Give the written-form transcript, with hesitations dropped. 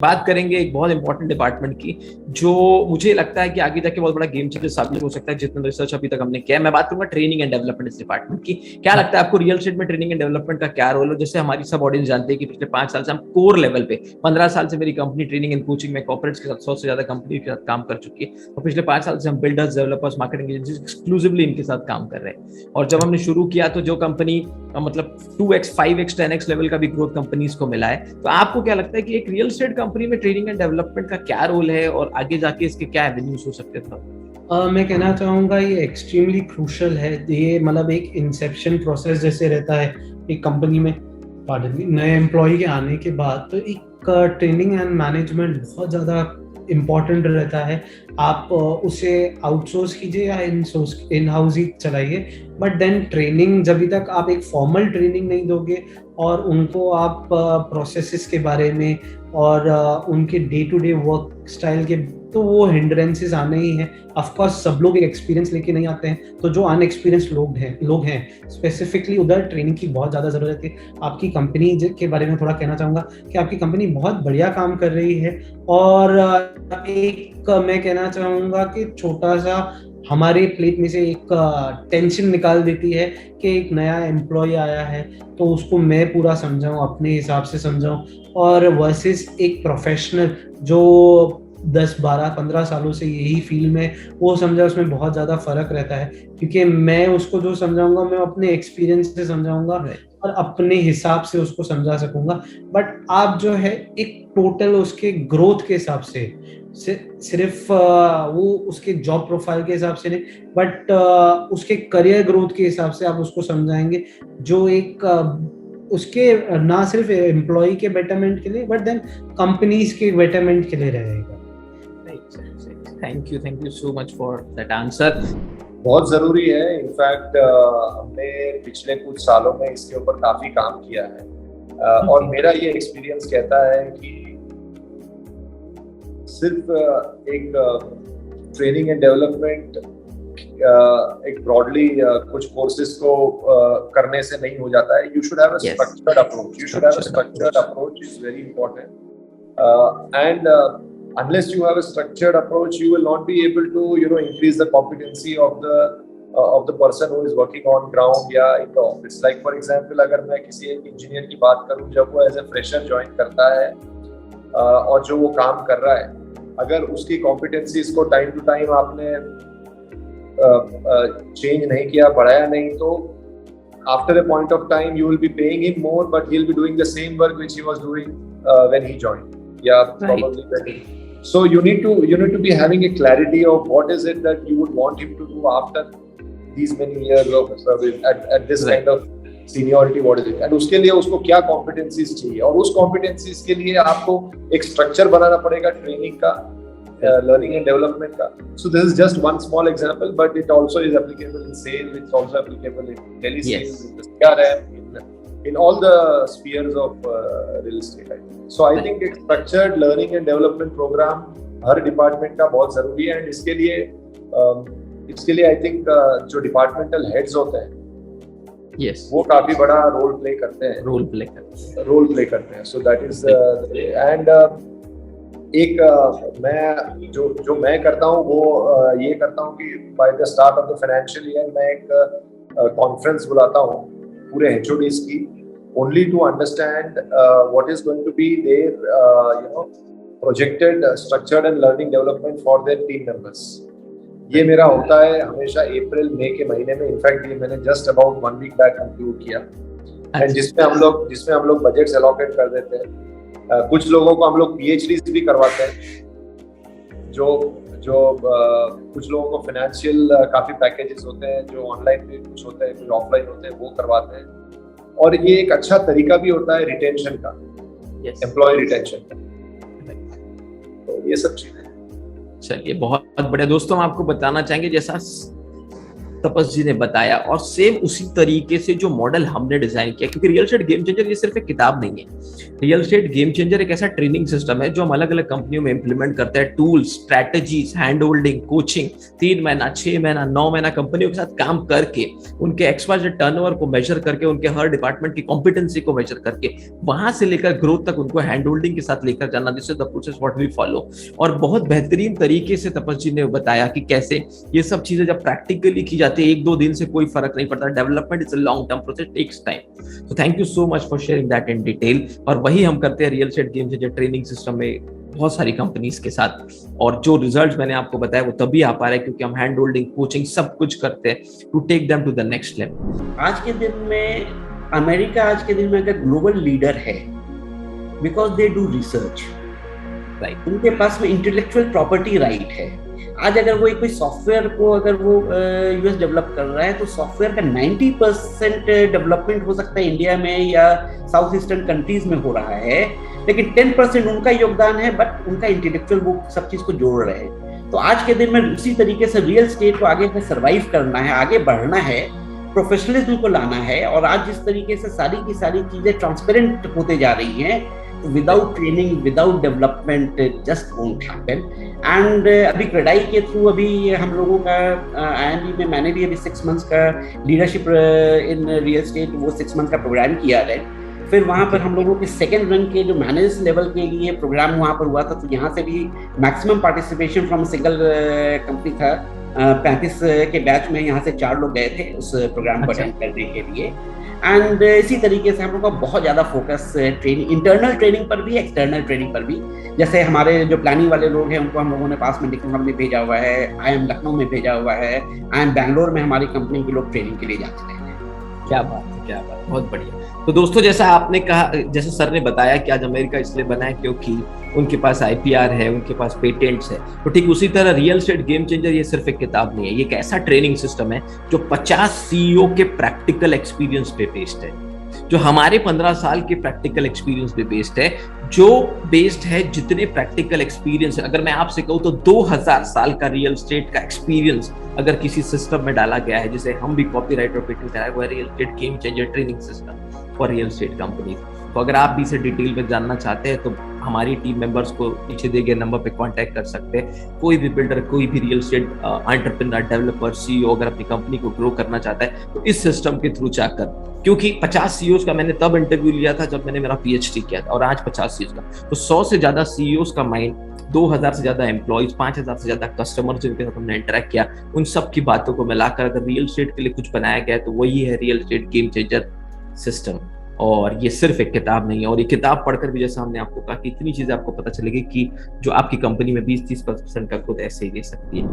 बात करेंगे एक बहुत इंपॉर्टेंट डिपार्टमेंट की, जो मुझे लगता है कि आगे जाके बहुत बड़ा गेम चेंजर साबित हो सकता है जितना रिसर्च अभी तक हमने किया है। मैं बात करूंगा ट्रेनिंग एंड डेवलपमेंट इस डिपार्टमेंट की। क्या लगता है आपको रियल एस्टेट में ट्रेनिंग एंड डेवलपमेंट का क्या रोल है? जैसे हमारी सब ऑडियंस जानते हैं कि पिछले 5 साल से हम कोर लेवल पे, 15 साल से मेरी कंपनी ट्रेनिंग एंड कोचिंग में कॉर्पोरेट्स के साथ 100 से ज्यादा कंपनी के साथ काम कर चुकी है, और पिछले 5 साल से हम builders, developers, marketing agencies exclusively इनके साथ काम कर रहे हैं। और जब हमने शुरू किया तो जो कंपनी मतलब 2x 5x 10x लेवल का भी ग्रोथ कंपनीज को मिला है। तो आपको क्या लगता है कि एक रियल एस्टेट कंपनी में ट्रेनिंग एंड डेवलपमेंट का क्या रोल है और आगे जाके इसके क्या एवेन्यूज हो सकते हैं? मैं कहना चाहूँगा ये एक्सट्रीमली क्रूशल है। ये मतलब एक इंसेप्शन प्रोसेस जैसे रहता है एक कंपनी में, नए एम्प्लॉय के आने के बाद, तो एक ट्रेनिंग एंड मैनेजमेंट बहुत ज़्यादा इम्पॉर्टेंट रहता है। आप उसे आउटसोर्स कीजिए या इन हाउस ही चलाइए, बट देन ट्रेनिंग जब तक आप एक फॉर्मल ट्रेनिंग नहीं दोगे और उनको आप प्रोसेसेस के बारे में और उनके day to day work style के, तो वो हिंड्रेंसेस आने ही हैं। ऑफ कोर्स सब लोग एक एक्सपीरियंस लेके नहीं आते हैं, तो जो अनएक्सपीरियंस लोग हैं स्पेसिफिकली उधर ट्रेनिंग की बहुत ज़्यादा ज़रूरत है। आपकी कंपनी के बारे में थोड़ा कहना चाहूँगा कि आपकी कंपनी बहुत बढ़िया काम कर रही है, और एक मैं कहना चाहूँगा कि छोटा सा हमारे प्लेट में से एक टेंशन निकाल देती है कि एक नया एम्प्लॉय आया है तो उसको मैं पूरा समझाऊं, अपने हिसाब से समझाऊं, और वर्सेस एक प्रोफेशनल जो 10, 12, 15 सालों से यही फील्ड में वो समझा, उसमें बहुत ज़्यादा फर्क रहता है। क्योंकि मैं उसको जो समझाऊंगा मैं अपने एक्सपीरियंस से समझाऊंगा और अपने हिसाब से उसको समझा सकूंगा। बट आप जो है एक टोटल उसके ग्रोथ के हिसाब से, सिर्फ वो उसके जॉब प्रोफाइल के हिसाब से नहीं, बट उसके करियर ग्रोथ के हिसाब से आप उसको समझाएंगे, जो एक उसके ना सिर्फ एम्प्लॉय के बेटरमेंट के लिए बट देन कंपनीज के बेटरमेंट के लिए रहेगा। Thank you so much for that answer. बहुत जरूरी है। इनफैक्ट हमने पिछले कुछ सालों में इसके ऊपर काफी काम किया है, और मेरा ये एक्सपीरियंस कहता है कि सिर्फ एक ट्रेनिंग एंड डेवलपमेंट एक ब्रॉडली कुछ कोर्सेज को करने से नहीं हो जाता है। You should have a structured approach. You should have a structured approach is very important, and unless you have a structured approach, you will not be able to increase the competency of the person who is working on ground या in the office. Like for example, अगर मैं किसी एक engineer की बात करूं, जब वो एज ए फ्रेशर ज्वाइन करता है और जो वो काम कर रहा है, अगर उसकी कॉम्पिटेंसीज को टाइम टू टाइम आपने चेंज नहीं किया, बढ़ाया नहीं, तो after a point of time you will be paying him more, but he'll be doing the same work which he was doing when he joined. Yeah, probably better. So you need to be having a clarity of what is it that you would want him to do after these many years of service at this kind of seniority. What is it? And उसके लिए उसको क्या competencies चाहिए, और उस competencies के लिए आपको एक structure बनाना पड़ेगा ट्रेनिंग का, learning and development का. So this is just one small example, but it also is applicable in sales. It's also applicable in telesales, in the CRM, in all the spheres of real estate. So I think एक structured learning and development program her department का बहुत जरूरी है। And इसके लिए I think जो departmental heads होते हैं, वो काफी बड़ा रोल प्ले करते हैं। सो दैट इज एंड एक मैं जो मैं करता हूँ वो ये करता हूँ कि by the start of the financial year मैं एक कॉन्फ्रेंस बुलाता हूँ पूरे HODs की, only to understand what is going to be their projected structured and learning development for their team members. ये मेरा होता है हमेशा अप्रैल मई के महीने में। इनफैक्ट ये मैंने just about 1 week back conclude किया, एंड जिसमें हम लोग बजट्स एलोकेट कर देते हैं। कुछ लोगों को हम लोग PhDs भी करवाते हैं, जो कुछ लोगों को फाइनेंशियल काफी पैकेजेस होते हैं, जो ऑनलाइन भी कुछ होते हैं, कुछ ऑफलाइन होते हैं, वो करवाते हैं। और ये एक अच्छा तरीका भी होता है रिटेंशन का, एम्प्लॉय रिटेंशन का। तो ये सब चीजें। चलिए, बहुत बढ़िया दोस्तों, हम आपको बताना चाहेंगे जैसा तपस जी ने बताया, और सेम उसी तरीके से जो मॉडल हमने डिजाइन किया, क्योंकि रियल एस्टेट गेम चेंजर ये सिर्फ एक किताब नहीं है। रियल एस्टेट गेम चेंजर एक ऐसा ट्रेनिंग सिस्टम है जो हम अलग अलग कंपनियों में इंप्लीमेंट करते हैं। Tools, strategies, hand holding, coaching, 3 महीना, 6 महीना, 9 महीना कंपनियों के साथ काम करके, उनके एक्सवाइजेड टर्नओवर को मेजर करके, उनके हर डिपार्टमेंट की कॉम्पिटेंसी को मेजर करके, वहां से लेकर ग्रोथ तक उनको हैंड होल्डिंग के साथ लेकर जाना। This is the process what we follow. और बहुत बेहतरीन तरीके से तपस जी ने बताया कि कैसे ये सब चीजें जब प्रैक्टिकली की जाती है, 1-2 दिन से कोई फर्क नहीं पड़ता। Development is a long term process, takes time. तो thank you so much for sharing that in detail. और वही हम करते हैं real estate game changer training system में बहुत सारी कंपनीज के साथ। और जो रिजल्ट्स मैंने आपको बताया वो तभी आ पा रहे हैं क्योंकि हम हैंड होल्डिंग, कोचिंग सब कुछ करते हैं to take them to the next level. आज के दिन में अमेरिका आज के दिन में अगर ग्लोबल लीडर है because they do research, right. उनके पास में इंटेलेक्चुअल प्रॉपर्टी राइट है। आज अगर वो कोई सॉफ्टवेयर को अगर वो यूएस डेवलप कर रहा है तो सॉफ्टवेयर का 90% डेवलपमेंट हो सकता है इंडिया में या साउथ ईस्टर्न कंट्रीज में हो रहा है, लेकिन 10% उनका योगदान है, बट उनका इंटेलेक्चुअल वो सब चीज को जोड़ रहे हैं। तो आज के दिन में उसी तरीके से रियल एस्टेट को आगे से सर्वाइव करना है, आगे बढ़ना है, प्रोफेशनलिज्म को लाना है। और आज जिस तरीके से सारी की सारी चीजें ट्रांसपेरेंट होते जा रही हैं, without training, without development just won't happen. And अभी क्रेडाई के थ्रू अभी हम लोगों का IIMB में मैंने भी अभी 6 मंथ्स का लीडरशिप इन रियल एस्टेट वो 6 मंथ का प्रोग्राम किया है। फिर वहाँ पर हम लोगों के सेकेंड रन के जो मैनेजर्स लेवल के लिए प्रोग्राम वहाँ पर हुआ था, तो यहाँ से भी maximum participation from single company था। 35 के बैच में यहाँ से 4 लोग गए थे उस प्रोग्राम को अटेंड करने के लिए। एंड इसी तरीके से हम लोग का बहुत ज़्यादा फोकस ट्रेनिंग, इंटरनल ट्रेनिंग पर भी, एक्सटर्नल ट्रेनिंग पर भी। जैसे हमारे जो प्लानिंग वाले लोग हैं उनको हम लोगों ने पास में डिप्लोमा में भेजा हुआ है, IIM लखनऊ में भेजा हुआ है, IIM बैंगलोर में हमारी कंपनी के लोग ट्रेनिंग के लिए जाते हैं। क्या बात है, क्या बात, बहुत बढ़िया। तो दोस्तों, जैसा आपने कहा, जैसे सर ने बताया कि आज अमेरिका इसलिए बना है क्योंकि उनके पास IPR है, उनके पास पेटेंट्स है। तो ठीक उसी तरह रियल एस्टेट गेम चेंजर ये सिर्फ एक किताब नहीं है, ये एक ऐसा ट्रेनिंग सिस्टम है जो 50 CEO के प्रैक्टिकल एक्सपीरियंस पे बेस्ड है, जो हमारे 15 साल के प्रैक्टिकल एक्सपीरियंस पे बेस्ड है, जो बेस्ड है जितने प्रैक्टिकल एक्सपीरियंस है। अगर मैं आपसे कहूँ तो 2000 साल का रियल एस्टेट का एक्सपीरियंस अगर किसी सिस्टम में डाला गया है, जिसे हम भी कॉपीराइट और पेटेंट कराए, वो है real estate game changer training system for real estate company. तो अगर आप भी इसे डिटेल में जानना चाहते हैं तो हमारी टीम मेंबर्स को पीछे दिए गए नंबर पे कांटेक्ट कर सकते हैं। कोई भी बिल्डर, कोई भी real estate entrepreneur, developer, CEO अगर अपनी कंपनी को ग्रो करना चाहता है तो इस सिस्टम के थ्रू जाकर, क्योंकि 50 CEOs का मैंने तब इंटरव्यू लिया था जब मैंने मेरा PhD किया था, और आज 50 CEOs का, तो 100 से ज्यादा CEOs का माइंड, 2000 से ज्यादा एम्प्लॉइज, 5000 से ज्यादा कस्टमर जिनके साथ हमने इंटरेक्ट किया, उन सब की बातों को मिलाकर अगर रियल एस्टेट के लिए कुछ बनाया गया है तो वही है real estate game changer system. और ये सिर्फ एक किताब नहीं है, और ये किताब पढ़कर भी जैसा हमने आपको कहा कि इतनी चीजें आपको पता चलेगी कि जो आपकी कंपनी में 20-30% का ग्रोथ ऐसे ही दे सकती है।